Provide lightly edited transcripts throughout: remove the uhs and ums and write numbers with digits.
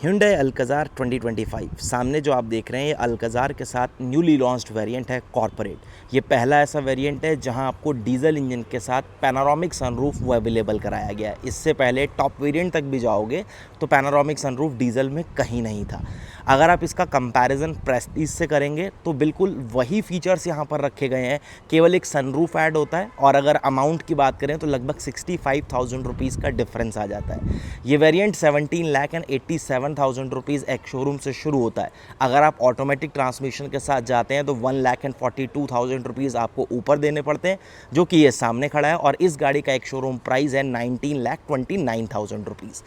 Hyundai Alcazar 2025 सामने जो आप देख रहे हैं ये अल्काज़ार के साथ न्यूली लॉन्च्ड वेरिएंट है कॉर्पोरेट। ये पहला ऐसा वेरिएंट है जहां आपको डीजल इंजन के साथ पैनोरामिक सनरूफ वो अवेलेबल कराया गया है। इससे पहले टॉप वेरिएंट तक भी जाओगे तो पैनोरामिक सनरूफ डीजल में कहीं नहीं था। अगर आप इसका कंपैरिजन प्रेस्टीज से करेंगे तो बिल्कुल वही फीचर्स यहाँ पर रखे गए हैं, केवल एक सनरूफ ऐड होता है और अगर अमाउंट की बात करें तो लगभग 65,000 रुपीज़ का डिफरेंस आ जाता है। ये वेरिएंट 17,87,000 रुपीज़ एक शोरूम से शुरू होता है। अगर आप ऑटोमेटिक ट्रांसमिशन के साथ जाते हैं तो 1,42,000 रुपीज़ आपको ऊपर देने पड़ते हैं, जो कि ये सामने खड़ा है। और इस गाड़ी का एक शोरूम प्राइस है 19,29,000 रुपीज़।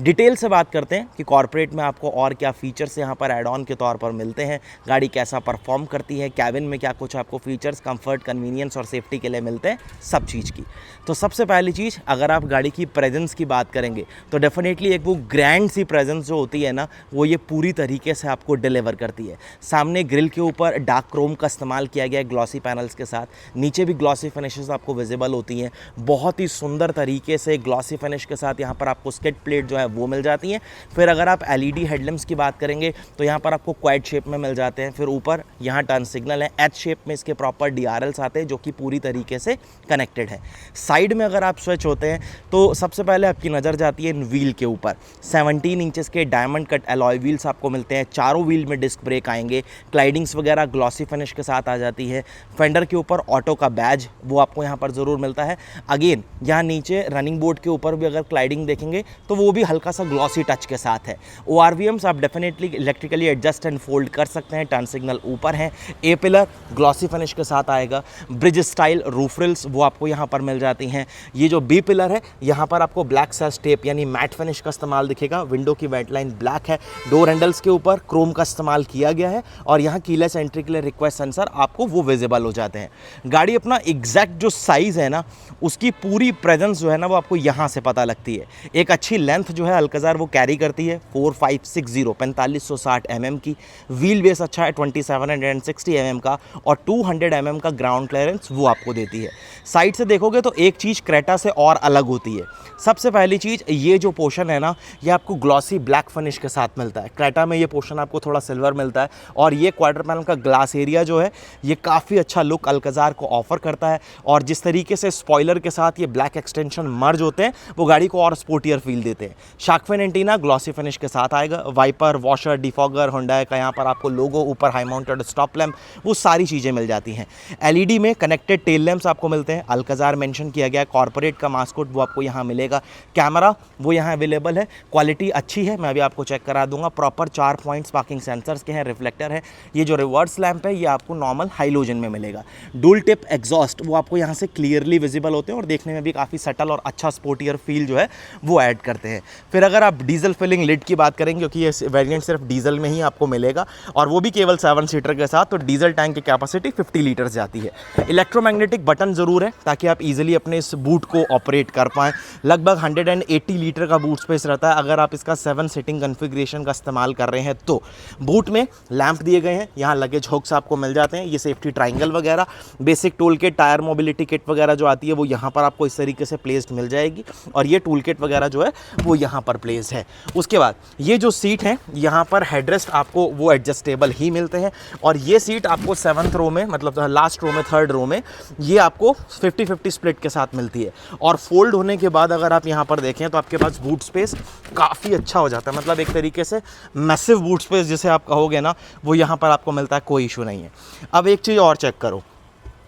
डिटेल से बात करते हैं कि कॉर्पोरेट में आपको और क्या फीचर्स यहाँ पर एड ऑन के तौर पर मिलते हैं, गाड़ी कैसा परफॉर्म करती है, कैबिन में क्या कुछ आपको फीचर्स, कंफर्ट, कन्वीनियंस और सेफ्टी के लिए मिलते हैं, सब चीज़ की। तो सबसे पहली चीज़, अगर आप गाड़ी की प्रेजेंस की बात करेंगे तो डेफिनेटली एक वो ग्रैंड सी प्रेजेंस जो होती है ना, वो ये पूरी तरीके से आपको डिलीवर करती है। सामने ग्रिल के ऊपर डार्क क्रोम का इस्तेमाल किया गया है ग्लॉसी पैनल्स के साथ, नीचे भी ग्लॉसी फिनिशेस आपको विजिबल होती हैं। बहुत ही सुंदर तरीके से ग्लॉसी फिनिश के साथ यहाँ पर आपको स्किड प्लेट जो है वो मिल जाती हैं। फिर अगर आप एलईडी हेडलैम्प्स की बात करेंगे तो यहाँ पर आपको क्वाड शेप में मिल जाते हैं। फिर ऊपर यहाँ टर्न सिग्नल है, एच शेप में इसके प्रॉपर डीआरएल्स आते हैं जो कि पूरी तरीके से कनेक्टेड है। साइड में अगर आप स्विच होते हैं तो सबसे पहले आपकी नज़र जाती है व्हील के ऊपर। 17 इंचेस के डायमंड कट अलॉय व्हील्स आपको मिलते हैं। चारों व्हील में डिस्क ब्रेक आएंगे, क्लाइडिंग्स वगैरह ग्लॉसी फिनिश के साथ आ जाती है। फेंडर के ऊपर ऑटो का बैज वो आपको यहाँ पर ज़रूर मिलता है। अगेन यहाँ नीचे रनिंग बोर्ड के ऊपर भी अगर क्लाइडिंग देखेंगे तो वो भी हल्का सा ग्लॉसी टच के साथ है। ORVMs आप definitely electrically adjust and fold कर सकते हैं। टर्न सिग्नल ऊपर है। ए पिलर ग्लॉसी फिनिश के साथ आएगा। ब्रिज स्टाइल रूफ रिल्स वो आपको यहाँ पर मिल जाती हैं। ये जो बी पिलर है यहाँ पर आपको ब्लैक सेस टेप यानी मैट फिनिश का इस्तेमाल दिखेगा। विंडो की वेट लाइन ब्लैक है। डोर हैंडल्स के ऊपर क्रोम का इस्तेमाल किया गया है और यहाँ कीलेस एंट्री के लिए रिक्वेस्ट सेंसर आपको वो विजिबल हो जाते हैं। गाड़ी अपना एग्जैक्ट जो साइज़ है ना, उसकी पूरी प्रेजेंस जो है ना वो आपको यहाँ से पता लगती है। एक अच्छी लेंथ जो है अल्काज़ार वो कैरी करती है 4560 mm की। व्हील बेस अच्छा है 2760 mm का और 200 mm का ग्राउंड क्लियरेंस वो आपको देती है। साइड से देखोगे तो एक चीज़ क्रेटा से और अलग होती है। सबसे पहली चीज़, ये जो पोर्शन है ना ये आपको ग्लॉसी ब्लैक फिनिश के साथ मिलता है। क्रेटा में ये पोर्शन आपको थोड़ा सिल्वर मिलता है और ये क्वार्टर पैनल का ग्लास एरिया जो है ये काफ़ी अच्छा लुक अल्काज़ार को ऑफर करता है। और जिस तरीके से स्पॉइलर के साथ ये ब्लैक एक्सटेंशन मर्ज होते हैं वो गाड़ी को और स्पोर्टियर फील देते हैं। Shark fin antenna glossy finish के साथ आएगा। वाइपर, वॉशर, डिफॉगर, हुंडई का यहाँ पर आपको लोगो, ऊपर हाई माउंटेड स्टॉप लैम्प, वो सारी चीज़ें मिल जाती हैं। एलईडी में कनेक्टेड टेल लैम्प्स आपको मिलते हैं। अल्काज़ार मेंशन किया गया है। कॉर्पोरेट का मास्कोट वो आपको यहाँ मिलेगा। कैमरा वो यहाँ अवेलेबल है। क्वालिटी अच्छी है, मैं अभी आपको चेक करा दूंगा। प्रॉपर 4 पॉइंट्स पार्किंग सेंसर्स के हैं। रिफ्लेक्टर है। ये जो रिवर्स लैम्प है ये आपको नॉर्मल हाइलोजन में मिलेगा। डुअल टिप एग्जॉस्ट वो आपको यहाँ से क्लियरली विजिबल होते हैं और देखने में भी काफ़ी सटल और अच्छा स्पोर्टियर फील जो है वो ऐड करते हैं। फिर अगर आप डीजल फिलिंग लिड की बात करेंगे, क्योंकि ये वेरिएंट सिर्फ डीजल में ही आपको मिलेगा और वो भी केवल 7 सीटर के साथ, तो डीजल टैंक की कैपेसिटी 50 लीटर्स जाती है। इलेक्ट्रोमैग्नेटिक बटन ज़रूर है ताकि आप इजीली अपने इस बूट को ऑपरेट कर पाएँ। लगभग 180 लीटर का बूट स्पेस रहता है अगर आप इसका 7 सीटिंग कन्फिग्रेशन का इस्तेमाल कर रहे हैं तो। बूट में लैंप दिए गए हैं। यहाँ लगेज हुक्स आपको मिल जाते हैं। ये सेफ्टी ट्रायंगल वगैरह, basic tool kit, tyre mobility kit वगैरह जो आती है वो यहाँ पर आपको इस तरीके से प्लेस्ड मिल जाएगी और ये टूल किट वगैरह जो है वो यहाँ पर प्लेस्ड है। उसके बाद ये जो सीट है यहाँ पर हेडरेस्ट आपको वो एडजस्टेबल ही मिलते हैं और ये सीट आपको 7th रो में, मतलब लास्ट रो में, 3rd रो में ये आपको 50-50 स्प्लिट के साथ मिलती है। और फोल्ड होने के बाद अगर आप यहाँ पर देखें तो आपके पास बूट स्पेस काफ़ी अच्छा हो जाता है। मतलब एक तरीके से मैसिव बूट स्पेस जिसे आप कहोगे ना वो यहाँ पर आपको मिलता है, कोई इशू नहीं है। अब एक चीज़ और चेक करो,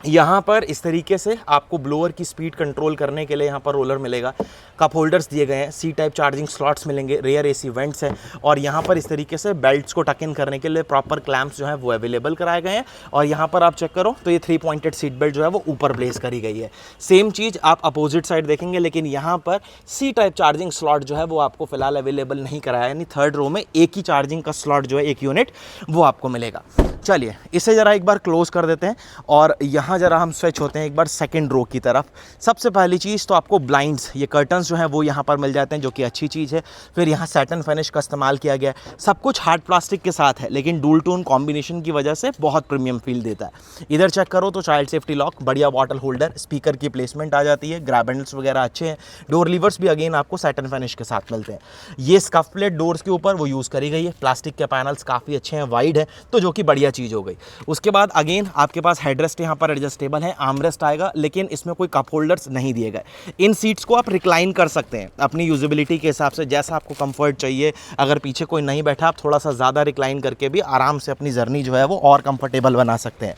यहाँ पर इस तरीके से आपको ब्लोअर की स्पीड कंट्रोल करने के लिए यहाँ पर रोलर मिलेगा। कप होल्डर्स दिए गए हैं। सी टाइप चार्जिंग स्लॉट्स मिलेंगे। रेयर एसी वेंट्स हैं और यहाँ पर इस तरीके से बेल्ट्स को टक इन करने के लिए प्रॉपर क्लैंप्स जो है वो अवेलेबल कराए गए हैं। और यहाँ पर आप चेक करो तो ये 3 पॉइंटेड सीट बेल्ट जो है वो ऊपर प्लेस करी गई है। सेम चीज़ आप अपोजिट साइड देखेंगे, लेकिन यहाँ पर सी टाइप चार्जिंग स्लॉट जो है वो आपको फिलहाल अवेलेबल नहीं कराया, यानी 3rd रो में एक ही चार्जिंग का स्लॉट जो है, एक यूनिट वो आपको मिलेगा। चलिए इसे ज़रा एक बार क्लोज़ कर देते हैं और यहाँ ज़रा हम स्विच होते हैं एक बार सेकंड रो की तरफ। सबसे पहली चीज़ तो आपको ब्लाइंड्स, ये कर्टन्स जो हैं वो यहाँ पर मिल जाते हैं, जो कि अच्छी चीज़ है। फिर यहाँ सैटिन फिनिश का इस्तेमाल किया गया है। सब कुछ हार्ड प्लास्टिक के साथ है, लेकिन डूल टोन कॉम्बिनेशन की वजह से बहुत प्रीमियम फील देता है। इधर चेक करो तो चाइल्ड सेफ्टी लॉक, बढ़िया बॉटल होल्डर, स्पीकर की प्लेसमेंट आ जाती है, ग्रैब हैंडल्स वगैरह अच्छे हैं। डोर लीवर्स भी अगेन आपको सैटिन फिनिश के साथ मिलते हैं। ये स्कफ प्लेट डोर्स के ऊपर वो यूज़ करी गई है। प्लास्टिक के पैनल्स काफ़ी अच्छे हैं, वाइड है, तो जो कि बढ़िया चीज़ हो गई। उसके बाद अगेन आपके पास हेडरेस्ट यहाँ पर एडजस्टेबल है, आर्मरेस्ट आएगा, लेकिन इसमें कोई कप होल्डर्स नहीं दिए गए। इन सीट्स को आप रिक्लाइन कर सकते हैं अपनी यूजेबिलिटी के हिसाब से, जैसा आपको कंफर्ट चाहिए। अगर पीछे कोई नहीं बैठा, आप थोड़ा सा ज़्यादा रिक्लाइन करके भी आराम से अपनी जर्नी जो है वो और कंफर्टेबल बना सकते हैं।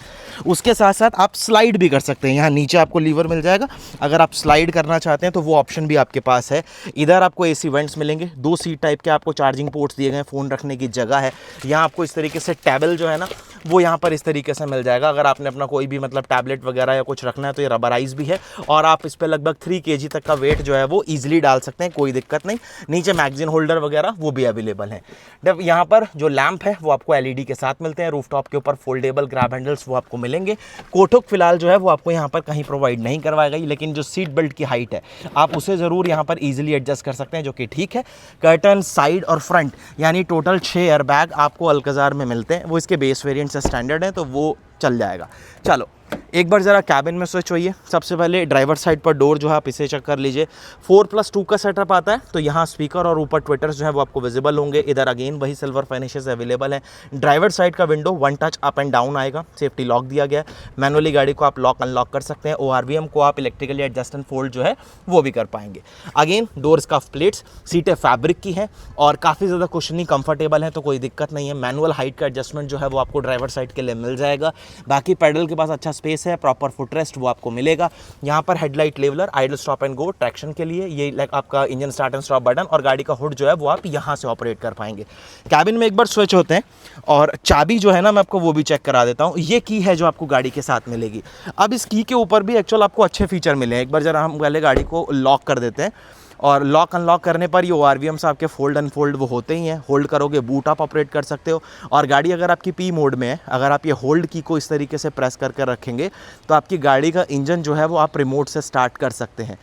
उसके साथ साथ आप स्लाइड भी कर सकते हैं। यहाँ नीचे आपको लीवर मिल जाएगा, अगर आप स्लाइड करना चाहते हैं तो वो ऑप्शन भी आपके पास है। इधर आपको एसी वेंट्स मिलेंगे, 2 सीट टाइप के आपको चार्जिंग पोर्ट्स दिए गए, फ़ोन रखने की जगह है। यहाँ आपको इस तरीके से टेबल जो है ना वो यहाँ पर इस तरीके से मिल जाएगा। अगर आपने अपना कोई भी मतलब टैबलेट वगैरह या कुछ रखना है तो ये रबराइज भी है, और आप इस पर लगभग 3 kg तक का वेट जो है वो ईजिली डाल सकते हैं, कोई दिक्कत नहीं। नीचे मैगजीन होल्डर वगैरह वो भी अवेलेबल है। जब यहाँ पर जो लैंप है वो आपको एलईडी के साथ मिलते हैं। रूफटॉप के ऊपर फोल्डेबल ग्रैब हैंडल्स वो आपको मिलेंगे। कोठुक फिलहाल जो है वो आपको यहाँ पर कहीं प्रोवाइड नहीं करवाई गई, लेकिन जो सीट बेल्ट की हाइट है आप उसे ज़रूर यहाँ पर ईजिली एडजस्ट कर सकते हैं, जो कि ठीक है। कर्टन, साइड और फ्रंट यानी टोटल 6 एयरबैग आपको अल्कजार में मिलते हैं। वो इसके बेस वेरिएंट से स्टैंडर्ड है, तो वो चल जाएगा। चलो एक बार ज़रा कैबिन में स्विच होइए। सबसे पहले ड्राइवर साइड पर डोर जो है आप इसे चेक कर लीजिए। 4+2 का सेटअप आता है, तो यहाँ स्पीकर और ऊपर ट्विटर्स जो है वो आपको विजिबल होंगे। इधर अगेन वही सिल्वर फिनिशेस अवेलेबल है। ड्राइवर साइड का window 1 touch up and down आएगा, सेफ्टी लॉक दिया गया है। मैनुअली गाड़ी को आप लॉक अनलॉक कर सकते हैं। ORVM को आप इलेक्ट्रिकली एडजस्ट एंड फोल्ड जो है वो भी कर पाएंगे। अगेन डोर्स का प्लेट्स, सीटें फैब्रिक की हैं और काफ़ी ज़्यादा कुशनी कंफर्टेबल है, तो कोई दिक्कत नहीं है। मैनुअल हाइट का एडजस्टमेंट जो है वो आपको ड्राइवर साइड के लिए मिल जाएगा। बाकी पैडल के पास अच्छा स्पेस है, प्रॉपर फुटरेस्ट वो आपको मिलेगा। यहाँ पर headlight leveller, idle stop and go, traction के लिए ये लाइक आपका engine start and stop button, और गाड़ी का हुड जो है वो आप यहाँ से ऑपरेट कर पाएंगे। कैबिन में एक बार स्विच होते हैं और चाबी जो है ना मैं आपको वो भी चेक करा देता हूँ। ये की है जो आपको गाड़ी के साथ मिलेगी। अब इस की के ऊपर भी एक्चुअल आपको अच्छे फीचर मिले हैं। एक बार जरा हम पहले गाड़ी को लॉक कर देते हैं, और लॉक अनलॉक करने पर ये ORVM से आपके फोल्ड अनफोल्ड वो होते ही हैं। होल्ड करोगे बूट आप ऑपरेट कर सकते हो, और गाड़ी अगर आपकी P मोड में है, अगर आप ये होल्ड की को इस तरीके से प्रेस करके रखेंगे तो आपकी गाड़ी का इंजन जो है वो आप रिमोट से स्टार्ट कर सकते हैं।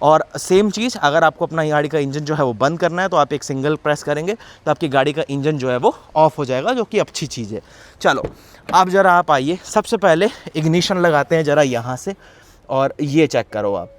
और सेम चीज़ अगर आपको अपना गाड़ी का इंजन जो है वो बंद करना है तो आप एक सिंगल प्रेस करेंगे तो आपकी गाड़ी का इंजन जो है वो ऑफ हो जाएगा, जो कि अच्छी चीज़ है। चलो अब ज़रा आप आइए, सबसे पहले इग्निशन लगाते हैं ज़रा यहाँ से, और ये चेक करो आप।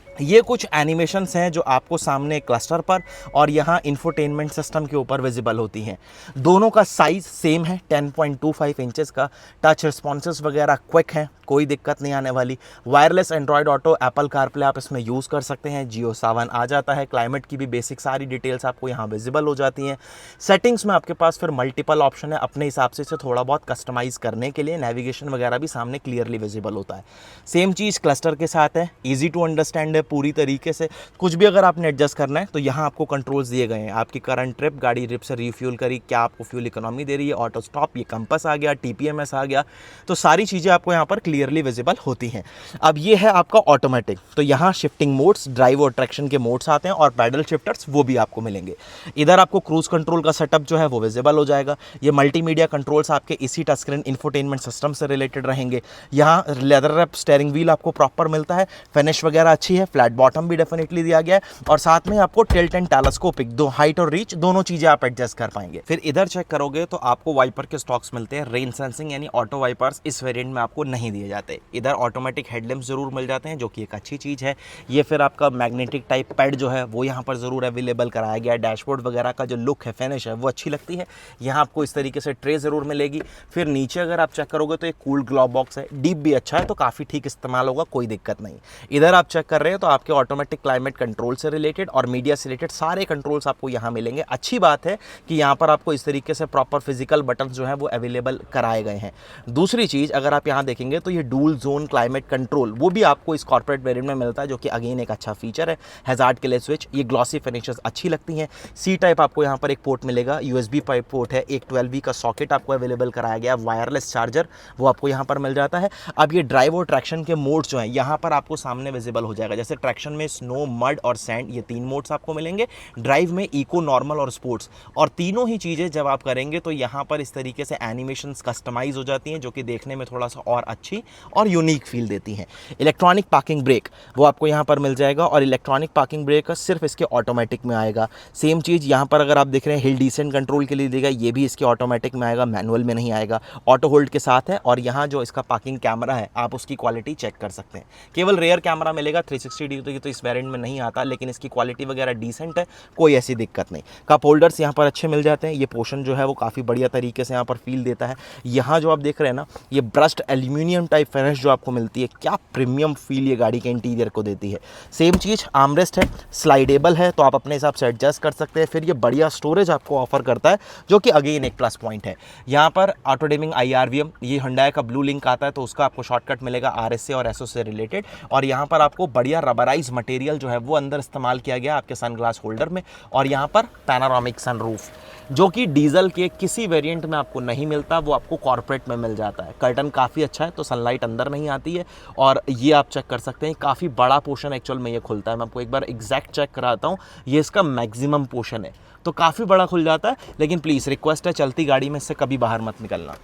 ये कुछ एनिमेशंस हैं जो आपको सामने क्लस्टर पर और यहाँ इंफोटेनमेंट सिस्टम के ऊपर विजिबल होती हैं। दोनों का साइज़ सेम है, 10.25 इंचेस का। टच रिस्पॉन्सेस वगैरह क्विक हैं, कोई दिक्कत नहीं आने वाली। Wireless Android auto, Apple CarPlay आप इसमें यूज़ कर सकते हैं। जियो सावन आ जाता है। क्लाइमेट की भी बेसिक सारी डिटेल्स आपको यहाँ विजिबल हो जाती हैं। सेटिंग्स में आपके पास फिर मल्टीपल ऑप्शन है, अपने हिसाब से इसे थोड़ा बहुत कस्टमाइज़ करने के लिए। नेविगेशन वगैरह भी सामने क्लियरली विजिबल होता है। सेम चीज़ क्लस्टर के साथ है, ईजी टू अंडरस्टैंड है पूरी तरीके से। कुछ भी अगर आपने एडजस्ट करना है तो यहाँ आपको कंट्रोल्स दिए गए हैं। आपकी करंट ट्रिप, गाड़ी ट्रिप से रिफ्यूल करी, क्या आपको फ्यूल इकोनॉमी दे रही है, ऑटो स्टॉप, ये कंपस आ गया, TPMS आ गया, तो सारी चीज़ें आपको यहाँ पर क्लियरली विजिबल होती हैं। अब ये है आपका ऑटोमेटिक, तो यहाँ शिफ्टिंग मोड्स, ड्राइव और ट्रैक्शन के मोड्स आते हैं, और पैडल शिफ्टर्स वो भी आपको मिलेंगे। इधर आपको क्रूज कंट्रोल का सेटअप जो है वो विजिबल हो जाएगा। ये मल्टीमीडिया कंट्रोल्स आपके इसी टच स्क्रीन इंफोटेनमेंट सिस्टम से रिलेटेड रहेंगे। यहाँ लेदर रैप स्टीयरिंग व्हील आपको प्रॉपर मिलता है, फिनिश वगैरह अच्छी है, फ्लैट बॉटम भी डेफिनेटली दिया गया है, और साथ में आपको टिल्ट एंड टेलीस्कोपिक, दो हाइट और रीच दोनों चीजें आप एडजस्ट कर पाएंगे। फिर इधर चेक करोगे तो आपको वाइपर के स्टॉक्स मिलते हैं। रेन सेंसिंग यानी ऑटो वाइपर्स इस वेरिएंट में आपको नहीं दिए जाते। इधर ऑटोमेटिक हेडलैम्प्स जरूर मिल जाते हैं, जो कि एक अच्छी चीज़ है। ये फिर आपका मैग्नेटिक टाइप पैड जो है वो यहाँ पर ज़रूर अवेलेबल कराया गया है। डैशबोर्ड वगैरह का जो लुक है, फिनिश है, वो अच्छी लगती है। यहाँ आपको इस तरीके से ट्रे ज़रूर मिलेगी। फिर नीचे अगर आप चेक करोगे तो एक कूल ग्लोव बॉक्स है, डीप भी अच्छा है, तो काफ़ी ठीक इस्तेमाल होगा, कोई दिक्कत नहीं। इधर आप चेक कर रहे हैं तो आपके ऑटोमेटिक क्लाइमेट कंट्रोल से रिलेटेड और मीडिया से रिलेटेड सारे कंट्रोल्स आपको यहाँ मिलेंगे। अच्छी बात है कि यहाँ पर आपको इस तरीके से प्रॉपर फिजिकल बटन जो है वो अवेलेबल कराए गए हैं। दूसरी चीज़ अगर आप यहाँ देखेंगे तो ये डुअल जोन क्लाइमेट कंट्रोल वो भी आपको इस कॉर्पोरेट वेरिएंट में मिलता है, जो कि अगेन एक अच्छा फीचर है। हैजार्ड के लिए स्विच, ये ग्लॉसी फिनिशेस अच्छी लगती हैं। सी टाइप आपको यहाँ पर एक पोर्ट मिलेगा, USB पाइप पोर्ट है, एक 12V का सॉकेट आपको अवेलेबल कराया गया, वायरलेस चार्जर वो आपको यहाँ पर मिल जाता है। अब ये ड्राइव और ट्रैक्शन के मोड्स जो हैं यहाँ पर आपको सामने विजिबल हो जाएगा। जैसे जैसे ट्रैक्शन में स्नो, मड और सैंड, ये 3 मोड्स आपको मिलेंगे। ड्राइव में इको, नॉर्मल और स्पोर्ट्स, और तीनों ही चीज़ें जब आप करेंगे तो यहाँ पर इस तरीके से एनिमेशंस कस्टमाइज हो जाती हैं, जो कि देखने में थोड़ा सा और अच्छी और यूनिक फील देती हैं। इलेक्ट्रॉनिक पार्किंग ब्रेक वो आपको यहाँ पर मिल जाएगा, और इलेक्ट्रॉनिक पार्किंग ब्रेक सिर्फ इसके ऑटोमेटिक में आएगा। सेम चीज़ यहाँ पर अगर आप देख रहे हैं हिल डिसेंट कंट्रोल के लिए देगा, ये भी इसके ऑटोमेटिक में आएगा, मैनुअल में नहीं आएगा। ऑटो होल्ड के साथ है, और यहाँ जो इसका पार्किंग कैमरा है आप उसकी क्वालिटी चेक कर सकते हैं। केवल रेयर कैमरा मिलेगा 360 डिग्री, तो इस वेरिएंट में नहीं आता, लेकिन इसकी क्वालिटी वगैरह डिसेंट है, कोई ऐसी दिक्कत नहीं। कप होल्डर्स यहाँ पर अच्छे मिल जाते हैं, ये पोर्शन जो है वो काफ़ी बढ़िया तरीके से यहाँ पर फील देता है। यहाँ जो आप देख रहे हैं ना, ये ब्रश्ड एल्यूमिनियम टाइप फिनिश जो आपको मिलती है, क्या प्रीमियम फील ये गाड़ी के इंटीरियर को देती है। सेम चीज़ आर्मरेस्ट है, स्लाइडेबल है, तो आप अपने हिसाब से एडजस्ट कर सकते हैं। फिर ये बढ़िया स्टोरेज आपको ऑफर करता है, जो कि अगेन एक प्लस पॉइंट है। यहाँ पर ऑटो डिमिंग IRVM, ये हुंडई का ब्लू लिंक आता है, तो उसका आपको शॉर्टकट मिलेगा RS से और SO से रिलेटेड। और यहाँ पर आपको बढ़िया रबराइज मटेरियल जो है वो अंदर इस्तेमाल किया गया आपके सनग्लास होल्डर में। और यहाँ पर पैनारोमिक सनरूफ, जो कि डीजल के किसी वेरिएंट में आपको नहीं मिलता, वो आपको कॉर्पोरेट में मिल जाता है। कर्टन काफ़ी अच्छा है, तो सनलाइट अंदर नहीं आती है, और ये आप चेक कर सकते हैं, काफ़ी बड़ा पोर्शन एक्चुअल में ये खुलता है। मैं आपको एक बार एग्जैक्ट चेक कराता हूँ, ये इसका मैक्सिमम पोर्शन है, तो काफ़ी बड़ा खुल जाता है। लेकिन प्लीज़ रिक्वेस्ट है, चलती गाड़ी में इससे कभी बाहर मत निकलना।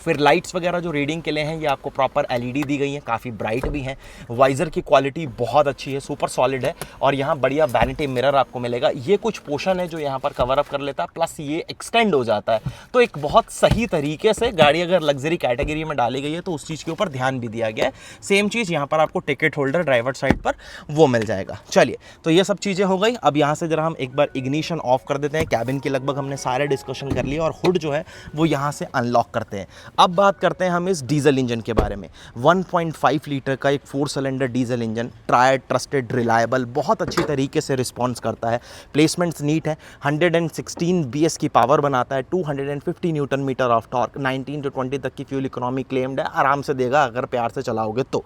फिर लाइट्स वगैरह जो रीडिंग के लिए हैं, ये आपको प्रॉपर LED दी गई हैं, काफ़ी ब्राइट भी हैं। वाइज़र की क्वालिटी बहुत अच्छी है, सुपर सॉलिड है। और यहाँ बढ़िया वैनिटी मिरर आपको मिलेगा। ये कुछ पोर्शन है जो यहाँ पर कवर अप कर लेता है, प्लस ये एक्सटेंड हो जाता है, तो एक बहुत सही तरीके से गाड़ी अगर लग्जरी कैटेगरी में डाली गई है तो उस चीज़ के ऊपर ध्यान भी दिया गया है। सेम चीज़ यहाँ पर आपको टिकट होल्डर ड्राइवर साइड पर वो मिल जाएगा। चलिए, तो ये सब चीज़ें हो गई। अब यहाँ से जरा हम एक बार इग्निशन ऑफ कर देते हैं। कैबिन की लगभग हमने सारे डिस्कशन कर लिए, और हुड जो है वो यहाँ से अनलॉक करते हैं। अब बात करते हैं हम इस डीजल इंजन के बारे में। 1.5 लीटर का एक 4 cylinder diesel engine, triad, trusted, reliable, बहुत अच्छी तरीके से रिस्पॉन्स करता है। प्लेसमेंट्स नीट है। 116 BS की पावर बनाता है, 250 न्यूटन मीटर ऑफ टॉर्क, 19 से 20 तक की फ्यूल इकोनॉमी क्लेम्ड है, आराम से देगा अगर प्यार से चलाओगे तो।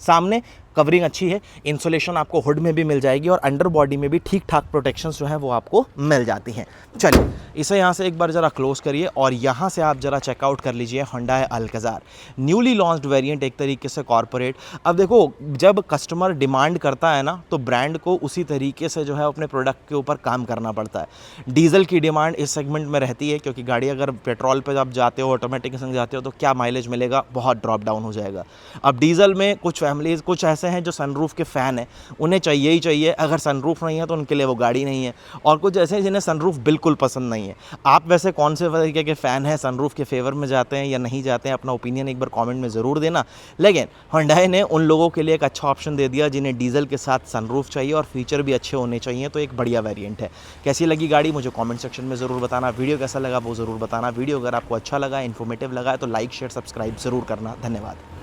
सामने कवरिंग अच्छी है, इंसुलेशन आपको हुड में भी मिल जाएगी, और अंडर बॉडी में भी ठीक ठाक प्रोटेक्शंस जो है वो आपको मिल जाती हैं। चलिए, इसे यहाँ से एक बार ज़रा क्लोज करिए, और यहाँ से आप ज़रा चेकआउट कर लीजिए Hyundai Alcazar, newly launched variant, एक तरीके से कॉर्पोरेट। अब देखो, जब कस्टमर डिमांड करता है ना, तो ब्रांड को उसी तरीके से जो है अपने प्रोडक्ट के ऊपर काम करना पड़ता है। डीजल की डिमांड इस सेगमेंट में रहती है, क्योंकि गाड़ी अगर पेट्रोल पर आप जाते हो, ऑटोमेटिक के संग जाते हो, तो क्या माइलेज मिलेगा, बहुत ड्रॉप डाउन हो जाएगा। अब डीजल में कुछ फैमिलीज कुछ ऐसे हैं जो सनरूफ के फ़ैन हैं, उन्हें चाहिए ही चाहिए, अगर सनरूफ नहीं है तो उनके लिए वो गाड़ी नहीं है। और कुछ ऐसे हैं जिन्हें सनरूफ बिल्कुल पसंद नहीं है। आप वैसे कौन से तरीके के फ़ैन हैं, सनरूफ के फेवर में जाते हैं या नहीं जाते हैं, अपना ओपिनियन एक बार कमेंट में ज़रूर देना। लेकिन हुंडई ने उन लोगों के लिए एक अच्छा ऑप्शन दे दिया जिन्हें डीजल के साथ सनरूफ चाहिए और फीचर भी अच्छे होने चाहिए, तो एक बढ़िया वेरिएंट है। कैसी लगी गाड़ी मुझे कमेंट सेक्शन में ज़रूर बताना। वीडियो कैसा लगा वो ज़रूर बताना। वीडियो अगर आपको अच्छा लगा, इन्फॉर्मेटिव लगा है, तो लाइक, शेयर, सब्सक्राइब ज़रूर करना। धन्यवाद।